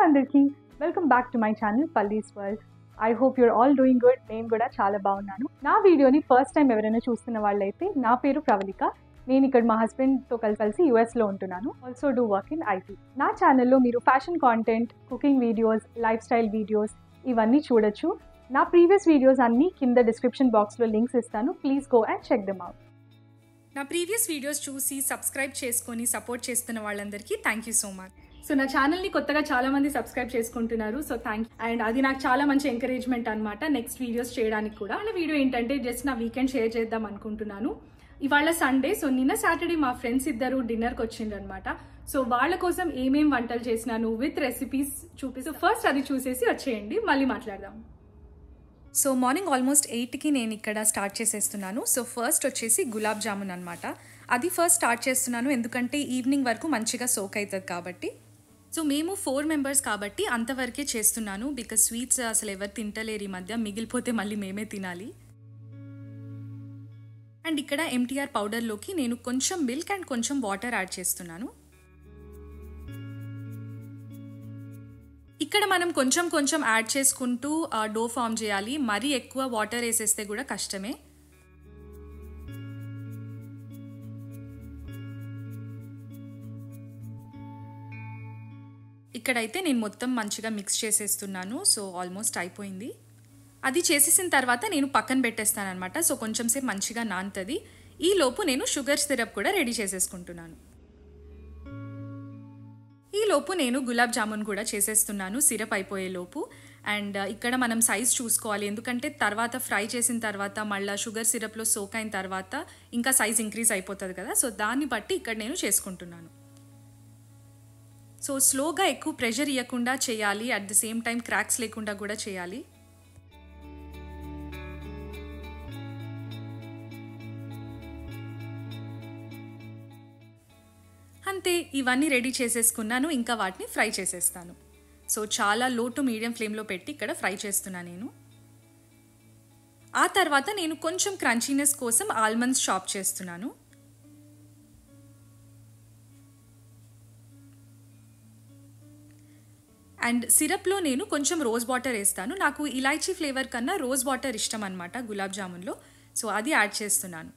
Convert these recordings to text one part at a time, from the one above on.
అందరికీ welcome back to my channel Pallis world. I hope you're all doing good. నేను కూడా చాలా బాగున్నాను. నా వీడియోని ఫస్ట్ టైం ఎవరైనా చూస్తున్న వాళ్ళైతే నా పేరు ప్రవళిక. నేను ఇక్కడ మా హస్బెండ్తో కలిసి యూఎస్లో ఉంటున్నాను. Also do work in IT. నా ఛానల్లో మీరు fashion content, cooking videos, life style videos ఇవన్నీ చూడొచ్చు. నా ప్రీవియస్ వీడియోస్ అన్నీ కింద డిస్క్రిప్షన్ బాక్స్లో లింక్స్ ఇస్తాను. Please go and check them out. నా ప్రీవియస్ వీడియోస్ చూసి సబ్స్క్రైబ్ చేసుకొని సపోర్ట్ చేస్తున్న వాళ్ళందరికీ thank you so much. So నా ఛానల్ని కొత్తగా చాలా మంది సబ్స్క్రైబ్ చేసుకుంటున్నారు. So thanks. అండ్ అది నాకు చాలా మంచి ఎంకరేజ్మెంట్ అనమాట నెక్స్ట్ వీడియోస్ చేయడానికి కూడా. నా వీడియో ఏంటంటే జస్ట్ నా వీకెండ్ షేర్ చేద్దాం అనుకుంటున్నాను. ఇవాళ సండే. సో నిన్న సాటర్డే మా ఫ్రెండ్స్ ఇద్దరు డిన్నర్కి వచ్చిండ్రు అనమాట. సో వాళ్ళ కోసం ఏమేం వంటలు చేసినాను విత్ రెసిపీస్ చూపిస్తూ ఫస్ట్ అది చూసేసి వచ్చేయండి, మళ్ళీ మాట్లాడదాం. సో మార్నింగ్ ఆల్మోస్ట్ 8కి నేను ఇక్కడ స్టార్ట్ చేసేస్తున్నాను. సో ఫస్ట్ వచ్చేసి గులాబ్ జామున్ అనమాట. అది ఫస్ట్ స్టార్ట్ చేస్తున్నాను ఎందుకంటే ఈవినింగ్ వరకు మంచిగా సోక్ అవుతుంది కాబట్టి. సో మేము 4 మెంబర్స్ కాబట్టి అంతవరకే చేస్తున్నాను. బికాజ్ స్వీట్స్ అసలు ఎవరు తింటలేరు ఈ మధ్య, మిగిలిపోతే మళ్ళీ మేమే తినాలి. అండ్ ఇక్కడ ఎంటీఆర్ పౌడర్లోకి నేను కొంచెం మిల్క్ అండ్ కొంచెం వాటర్ యాడ్ చేస్తున్నాను. ఇక్కడ మనం కొంచెం కొంచెం యాడ్ చేసుకుంటూ డో ఫామ్ చేయాలి. మరీ ఎక్కువ వాటర్ వేసేస్తే కూడా కష్టమే. ఇక్కడైతే నేను మొత్తం మంచిగా మిక్స్ చేసేస్తున్నాను. సో ఆల్మోస్ట్ అయిపోయింది. అది చేసేసిన తర్వాత నేను పక్కన పెట్టేస్తాను అనమాట. సో కొంచెం సేపు మంచిగా నానుతుంది. ఈ లోపు నేను షుగర్ సిరప్ కూడా రెడీ చేసేసుకుంటున్నాను. ఈ లోపు నేను గులాబ్ జామున్ కూడా చేసేస్తున్నాను సిరప్ అయిపోయే లోపు. అండ్ ఇక్కడ మనం సైజ్ చూసుకోవాలి ఎందుకంటే తర్వాత ఫ్రై చేసిన తర్వాత మళ్ళీ షుగర్ సిరప్లో సోక్ అయిన తర్వాత ఇంకా సైజ్ ఇంక్రీజ్ అయిపోతుంది కదా. సో దాన్ని బట్టి ఇక్కడ నేను చేసుకుంటున్నాను. సో స్లోగా ఎక్కువ ప్రెషర్ ఇవ్వకుండా చేయాలి. At the same time cracks లేకుండా కూడా చేయాలి. అంతే, ఇవన్నీ రెడీ చేసేసుకున్నాను. ఇంకా వాటిని ఫ్రై చేసేస్తాను. సో చాలా లో టు మీడియం ఫ్లేమ్లో పెట్టి ఇక్కడ ఫ్రై చేస్తున్నాను నేను. ఆ తర్వాత నేను కొంచెం క్రంచీనెస్ కోసం ఆల్మండ్స్ చాప్ చేస్తున్నాను. అండ్ సిరప్లో నేను కొంచెం రోజ్ వాటర్ వేస్తాను. నాకు ఇలాచీ ఫ్లేవర్ కన్నా రోజ్ వాటర్ ఇష్టం అనమాట గులాబ్ జామున్లో. సో అది యాడ్ చేస్తున్నాను.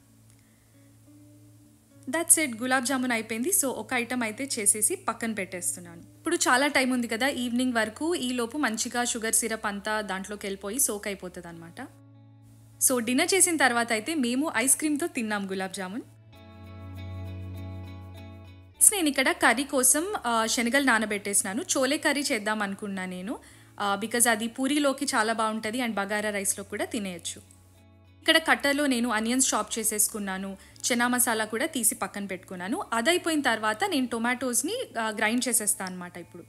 దట్స్ ఇట్, గులాబ్ జామున్ అయిపోయింది. సో ఒక ఐటమ్ అయితే చేసేసి పక్కన పెట్టేస్తున్నాను. ఇప్పుడు చాలా టైం ఉంది కదా ఈవినింగ్ వరకు. ఈ లోపు మంచిగా షుగర్ సిరప్ అంతా దాంట్లోకి వెళ్ళిపోయి సోక్ అయిపోతుంది అనమాట. సో డిన్నర్ చేసిన తర్వాత అయితే మేము ఐస్ క్రీమ్తో తిన్నాం గులాబ్ జామున్. నేను ఇక్కడ కర్రీ కోసం శనగలు నానబెట్టేసినాను. చోలే కర్రీ చేద్దాం అనుకున్నా నేను. బికాజ్ అది పూరీలోకి చాలా బాగుంటుంది అండ్ బగారా రైస్లో కూడా తినేయచ్చు. ఇక్కడ కట్టర్లో నేను ఆనియన్స్ చాప్ చేసేసుకున్నాను. చనా మసాలా కూడా తీసి పక్కన పెట్టుకున్నాను. అదైపోయిన తర్వాత నేను టొమాటోస్ని గ్రైండ్ చేసేస్తాను అనమాట. ఇప్పుడు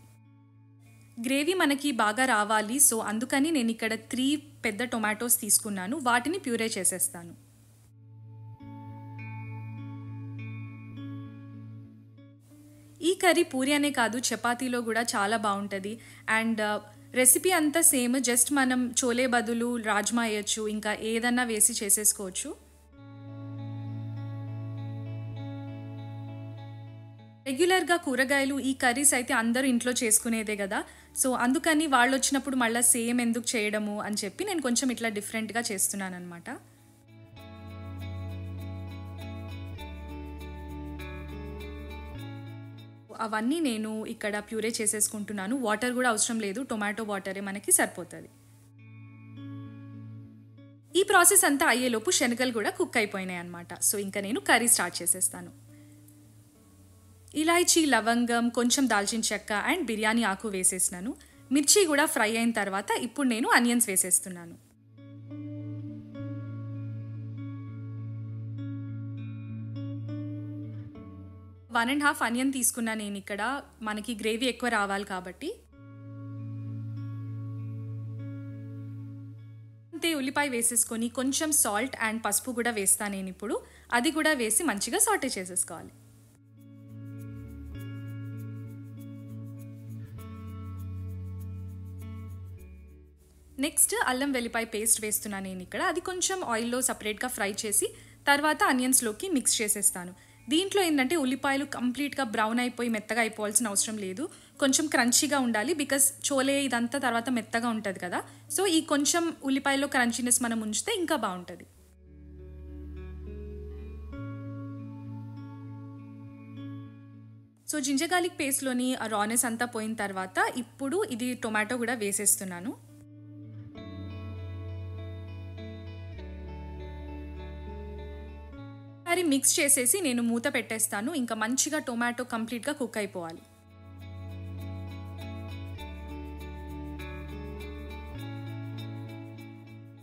గ్రేవీ మనకి బాగా రావాలి. సో అందుకని నేను ఇక్కడ 3 పెద్ద టొమాటోస్ తీసుకున్నాను. వాటిని ప్యూరే చేసేస్తాను. ఈ కర్రీ పూరి అనే కాదు చపాతీలో కూడా చాలా బాగుంటుంది. అండ్ రెసిపీ అంతా సేమ్, జస్ట్ మనం చోలే బదులు రాజ్మా వేయచ్చు, ఇంకా ఏదన్నా వేసి చేసేసుకోవచ్చు. రెగ్యులర్గా కూరగాయలు ఈ కర్రీస్ అయితే అందరూ ఇంట్లో చేసుకునేదే కదా. సో అందుకని వాళ్ళు వచ్చినప్పుడు మళ్ళీ సేమ్ ఎందుకు చేయడము అని చెప్పి నేను కొంచెం ఇట్లా డిఫరెంట్గా చేస్తున్నాను అనమాట. అవన్నీ నేను ఇక్కడ ప్యూరే చేసేసుకుంటున్నాను. వాటర్ కూడా అవసరం లేదు, టొమాటో వాటరే మనకి సరిపోతుంది. ఈ ప్రాసెస్ అంతా అయ్యేలోపు శనగలు కూడా కుక్ అయిపోయినాయి అనమాట. సో ఇంకా నేను కర్రీ స్టార్ట్ చేసేస్తాను. ఇలాచీ, లవంగం, కొంచెం దాల్చిన చెక్క అండ్ బిర్యానీ ఆకు వేసేసినాను. మిర్చి కూడా ఫ్రై అయిన తర్వాత ఇప్పుడు నేను ఆనియన్స్ వేసేస్తున్నాను. 1.5 ఆనియన్ తీసుకున్నా నేను ఇక్కడ, మనకి గ్రేవీ ఎక్కువ రావాలి కాబట్టి. అంతే, ఉల్లిపాయ వేసేసుకొని కొంచెం సాల్ట్ అండ్ పసుపు కూడా వేస్తాను నేను ఇప్పుడు. అది కూడా వేసి మంచిగా సాటే చేసేసుకోవాలి. నెక్స్ట్ అల్లం వెల్లిపాయ పేస్ట్ వేస్తున్నాను నేను ఇక్కడ. అది కొంచెం ఆయిల్లో సపరేట్గా ఫ్రై చేసి తర్వాత ఆనియన్స్లోకి మిక్స్ చేసేస్తాను. దీంట్లో ఏంటంటే ఉల్లిపాయలు కంప్లీట్గా బ్రౌన్ అయిపోయి మెత్తగా అయిపోవాల్సిన అవసరం లేదు. కొంచెం క్రంచీగా ఉండాలి బికాస్ చోలే ఇదంతా తర్వాత మెత్తగా ఉంటుంది కదా. సో ఈ కొంచెం ఉల్లిపాయలో క్రంచీనెస్ మనం ఉంచితే ఇంకా బాగుంటుంది. సో జింజర్ గార్లిక్ పేస్ట్లోని ఆ రానెస్ అంతా పోయిన తర్వాత ఇప్పుడు ఇది టొమాటో కూడా వేసేస్తున్నాను. మరి మిక్స్ చేసేసి నేను మూత పెట్టేస్తాను. ఇంకా మంచిగా టొమాటో కంప్లీట్గా కుక్ అయిపోవాలి.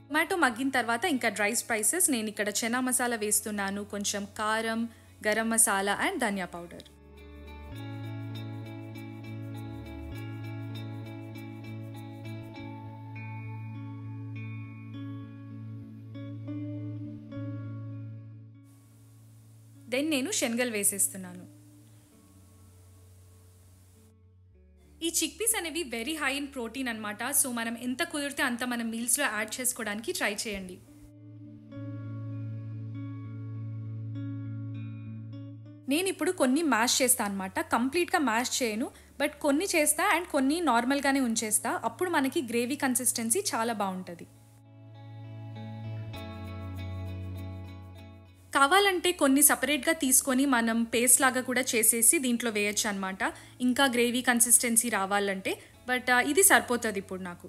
టొమాటో మగ్గిన తర్వాత ఇంకా డ్రై స్పైసెస్ నేను ఇక్కడ చనా మసాలా వేస్తున్నాను, కొంచెం కారం, garam masala and dhaniya powder. Then నేను శనగలు వేసేస్తున్నాను. ఈ చిక్ పీస్ అనేవి వెరీ హై ఇన్ ప్రోటీన్ అనమాట. సో మనం ఎంత కుదిరితే అంత మనం మీల్స్లో యాడ్ చేసుకోవడానికి ట్రై చేయండి. నేను ఇప్పుడు కొన్ని మ్యాష్ చేస్తాను అనమాట. కంప్లీట్గా మ్యాష్ చేయను, బట్ కొన్ని చేస్తా అండ్ కొన్ని నార్మల్గానే ఉంచేస్తా. అప్పుడు మనకి గ్రేవీ కన్సిస్టెన్సీ చాలా బాగుంటుంది. కావాలంటే కొన్ని సపరేట్గా తీసుకొని మనం పేస్ట్ లాగా కూడా చేసేసి దీంట్లో వేయచ్చు అనమాట, ఇంకా గ్రేవీ కన్సిస్టెన్సీ రావాలంటే. బట్ ఇది సరిపోతుంది ఇప్పుడు నాకు.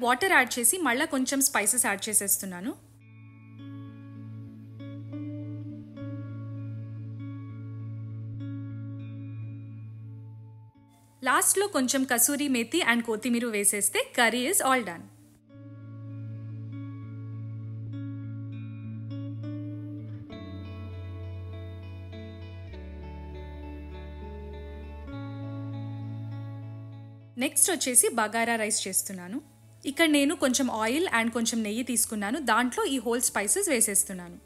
వాటర్ యాడ్ చేసి మళ్ళీ కొంచెం స్పైసెస్ యాడ్ చేసేస్తున్నాను. లాస్ట్లో కొంచెం కసూరి మేతి అండ్ కొత్తిమీర వేసేస్తే curry is all done. Next వచ్చేసి బగారా రైస్ చేస్తున్నాను. ఇక్కడ నేను కొంచెం ఆయిల్ అండ్ కొంచెం నెయ్యి తీసుకున్నాను. దాంట్లో ఈ హోల్ స్పైసెస్ వేసేస్తున్నాను.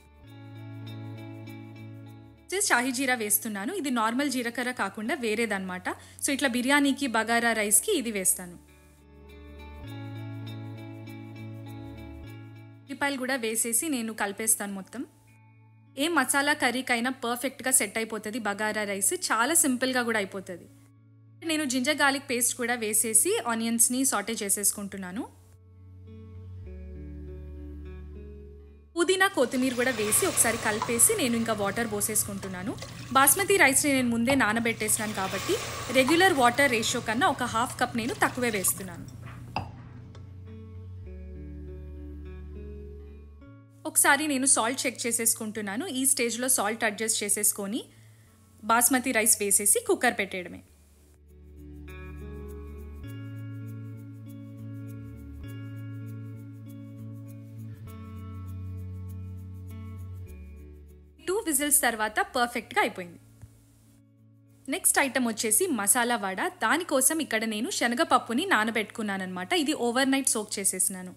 షాహీ జీరా వేస్తున్నాను. ఇది నార్మల్ జీలకర్ర కాకుండా వేరేదన్నమాట. సో ఇట్లా బిర్యానీకి బగారా రైస్కి ఇది వేస్తాను. ఉల్లిపాయలు కూడా వేసేసి నేను కలిపేస్తాను మొత్తం. ఏ మసాలా కర్రీకైనా పర్ఫెక్ట్గా సెట్ అయిపోతుంది బగారా రైస్. చాలా సింపుల్గా కూడా అయిపోతుంది. నేను జింజర్ గార్లిక్ పేస్ట్ కూడా వేసేసి ఆనియన్స్ని సాటే చేసేసుకుంటున్నాను. పుదీనా కొత్తిమీర కూడా వేసి ఒకసారి కలిపేసి నేను ఇంకా వాటర్ పోసేసుకుంటున్నాను. బాస్మతి రైస్ని నేను ముందే నానబెట్టేసినాను కాబట్టి రెగ్యులర్ వాటర్ రేషియో కన్నా ఒక హాఫ్ కప్ నేను తక్కువే వేస్తున్నాను. ఒకసారి నేను సాల్ట్ చెక్ చేసేసుకుంటున్నాను. ఈ స్టేజ్లో సాల్ట్ అడ్జస్ట్ చేసేసుకొని బాస్మతి రైస్ వేసేసి కుక్కర్ పెట్టేయడమే. విజిల్స్ తర్వాత పర్ఫెక్ట్గా అయిపోయింది. నెక్స్ట్ ఐటమ్ వచ్చేసి మసాలా వడ. దానికోసం ఇక్కడ నేను శనగపప్పుని నానబెట్టుకున్నాను అనమాట. ఇది ఓవర్ నైట్ సోక్ చేసేసినాను.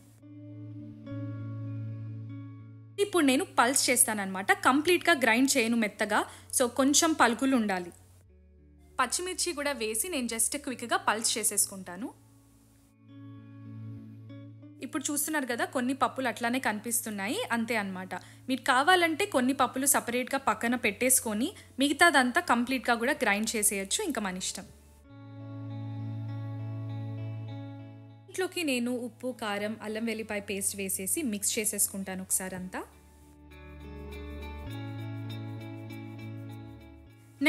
ఇప్పుడు నేను పల్స్ చేస్తానన్నమాట. కంప్లీట్గా గ్రైండ్ చేయను మెత్తగా. సో కొంచెం పలుకులు ఉండాలి. పచ్చిమిర్చి కూడా వేసి నేను జస్ట్ క్విక్గా పల్స్ చేసేసుకుంటాను. ఇప్పుడు చూస్తున్నారు కదా కొన్ని పప్పులు అట్లానే కనిపిస్తున్నాయి, అంతే అన్నమాట. మీరు కావాలంటే కొన్ని పప్పులు సపరేట్గా పక్కన పెట్టేసుకొని మిగతాదంతా కంప్లీట్గా కూడా గ్రైండ్ చేసేయచ్చు, ఇంకా మన ఇష్టం. ఇంట్లోకి నేను ఉప్పు, కారం, అల్లం వెల్లిపాయ పేస్ట్ వేసేసి మిక్స్ చేసేసుకుంటాను ఒకసారి అంతా.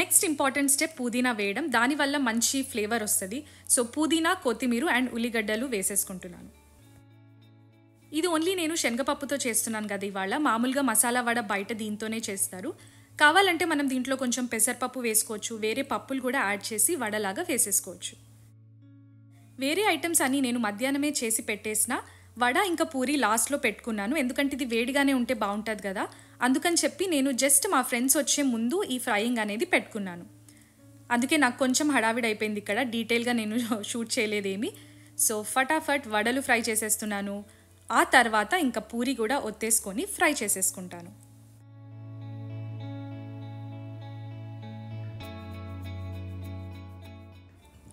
నెక్స్ట్ ఇంపార్టెంట్ స్టెప్ పుదీనా వేయడం. దానివల్ల మంచి ఫ్లేవర్ వస్తుంది. సో పుదీనా, కొత్తిమీర అండ్ ఉల్లిగడ్డలు వేసేసుకుంటున్నాను. ఇది ఓన్లీ నేను శనగపప్పుతో చేస్తున్నాను కదా ఇవాళ. మామూలుగా మసాలా వడ బయట దీంతోనే చేస్తారు. కావాలంటే మనం దీంట్లో కొంచెం పెసరపప్పు వేసుకోవచ్చు, వేరే పప్పులు కూడా యాడ్ చేసి వడలాగా వేసేసుకోవచ్చు. వేరే ఐటమ్స్ అన్నీ నేను మధ్యాహ్నమే చేసి పెట్టేసిన. వడ ఇంకా పూరి లాస్ట్లో పెట్టుకున్నాను, ఎందుకంటే ఇది వేడిగానే ఉంటే బాగుంటుంది కదా. అందుకని చెప్పి నేను జస్ట్ మా ఫ్రెండ్స్ వచ్చే ముందు ఈ ఫ్రైయింగ్ అనేది పెట్టుకున్నాను. అందుకే నాకు కొంచెం హడావిడి అయిపోయింది ఇక్కడ. డీటెయిల్గా నేను షూట్ చేయలేదేమి. సో ఫటాఫట్ వడలు ఫ్రై చేసేస్తున్నాను. ఆ తర్వాత ఇంకా పూరి కూడా ఒత్తేసుకొని ఫ్రై చేసేసుకుంటాను.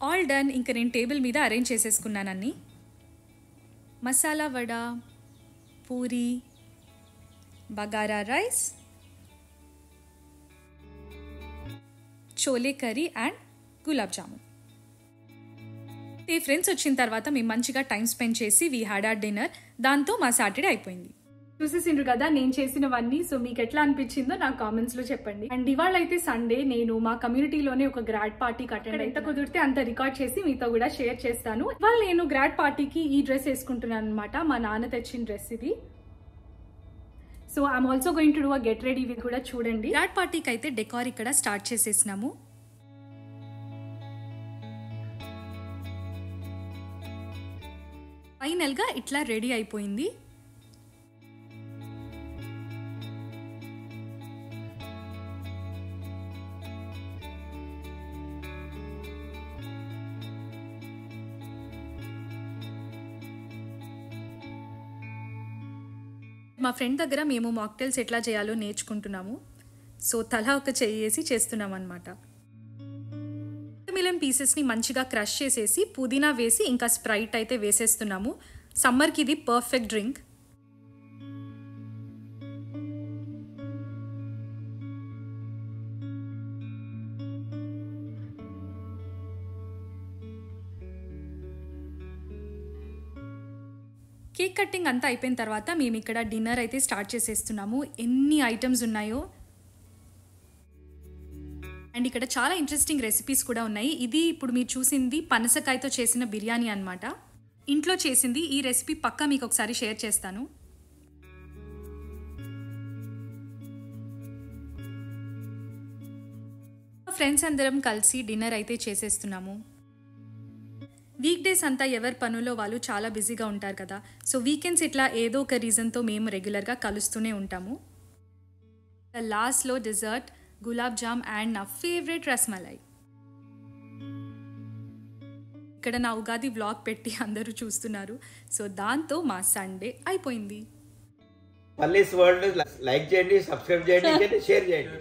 All done. ఇంకా నేను టేబుల్ మీద అరేంజ్ చేసేసుకున్నానన్నీ. Masala vada, puri, bagara rice chole curry and gulab jamun. ఈ ఫ్రెండ్స్ వచ్చిన తర్వాత మేము మంచిగా టైం స్పెండ్ చేసి వీ హ్యాడ్ ఆర్ డిన్నర్. దాంతో మా సాటర్డే అయిపోయింది. చూసేసిండ్రు కదా నేను చేసినవన్నీ. సో మీకు ఎట్లా అనిపించిందో నాకు కామెంట్స్ లో చెప్పండి. అండ్ ఇవాళ అయితే సండే, నేను మా కమ్యూనిటీలోనే ఒక గ్రాడ్ పార్టీకి అటెండ్ ఎంత కుదిరితే అంత రికార్డ్ చేసి మీతో కూడా షేర్ చేస్తాను. ఇవాళ నేను గ్రాడ్ పార్టీకి ఈ డ్రెస్ వేసుకుంటున్నాను అనమాట. మా నాన్న తెచ్చిన డ్రెస్ ఇది. So I'm also going to do a get ready with కూడా చూడండి. గ్రాడ్ పార్టీకి అయితే డెకార్ ఇక్కడ స్టార్ట్ చేసేసినాము. ఫైనల్ గా ఇట్లా రెడీ అయిపోయింది. మా ఫ్రెండ్ దగ్గర మేము మాక్టైల్స్ ఎట్లా చేయాలో నేర్చుకుంటున్నాము. సో తలా ఒక చెయ్యేసి చేస్తున్నాం అనమాట. వాటర్మిలన్ పీసెస్ని మంచిగా క్రష్ చేసేసి పుదీనా వేసి ఇంకా స్ప్రైట్ అయితే వేసేస్తున్నాము. సమ్మర్కి ఇది పర్ఫెక్ట్ డ్రింక్. కేక్ కటింగ్ అంతా అయిపోయిన తర్వాత మేము ఇక్కడ డిన్నర్ అయితే స్టార్ట్ చేసేస్తున్నాము. ఎన్ని ఐటమ్స్ ఉన్నాయో. అండ్ ఇక్కడ చాలా ఇంట్రెస్టింగ్ రెసిపీస్ కూడా ఉన్నాయి. ఇది ఇప్పుడు మీరు చూసింది పనసకాయతో చేసిన బిర్యానీ అనమాట. ఇంట్లో చేసింది. ఈ రెసిపీ పక్కా మీకు ఒకసారి షేర్ చేస్తాను. ఫ్రెండ్స్ అందరం కలిసి డిన్నర్ అయితే చేసేస్తున్నాము. వీక్ డేస్ అంతా ఎవరి పనుల్లో వాళ్ళు చాలా బిజీగా ఉంటారు కదా. సో వీకెండ్స్ ఇట్లా ఏదో ఒక రీజన్తో మేము రెగ్యులర్గా కలుస్తూనే ఉంటాము. లాస్ట్లో డెజర్ట్ గులాబ్ జామ్ అండ్ నా ఫేవరెట్ రస్మలై. ఇక్కడ నా ఉగాది వ్లాగ్ పెట్టి అందరూ చూస్తున్నారు. సో దాంతో మా సండే అయిపోయింది. పల్లీస్ వరల్డ్ లైక్ చేయండి, సబ్స్క్రైబ్ చేయండి, షేర్ చేయండి.